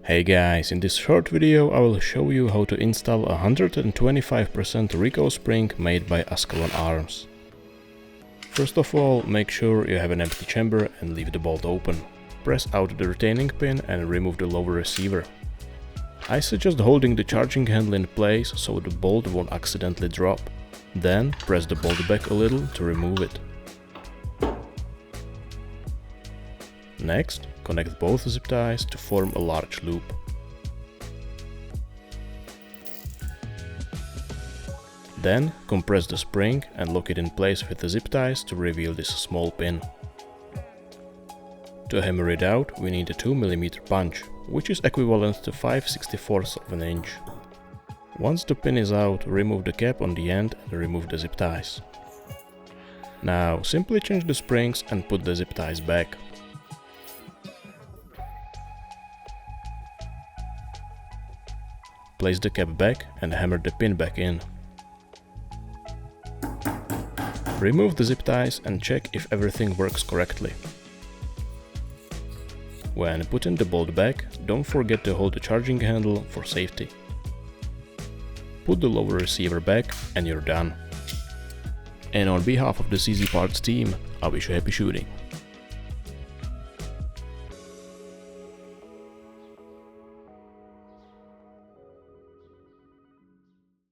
Hey guys, in this short video I will show you how to install a 125% recoil spring made by Ascalon Arms. First of all, make sure you have an empty chamber and leave the bolt open. Press out the retaining pin and remove the lower receiver. I suggest holding the charging handle in place so the bolt won't accidentally drop. Then press the bolt back a little to remove it. Next, connect both zip ties to form a large loop. Then compress the spring and lock it in place with the zip ties to reveal this small pin. To hammer it out, we need a 2 mm punch, which is equivalent to 5/64 of an inch. Once the pin is out, remove the cap on the end and remove the zip ties. Now simply change the springs and put the zip ties back. Place the cap back and hammer the pin back in. Remove the zip ties and check if everything works correctly. When putting the bolt back, don't forget to hold the charging handle for safety. Put the lower receiver back and you're done. And on behalf of the CZ Parts team, I wish you happy shooting.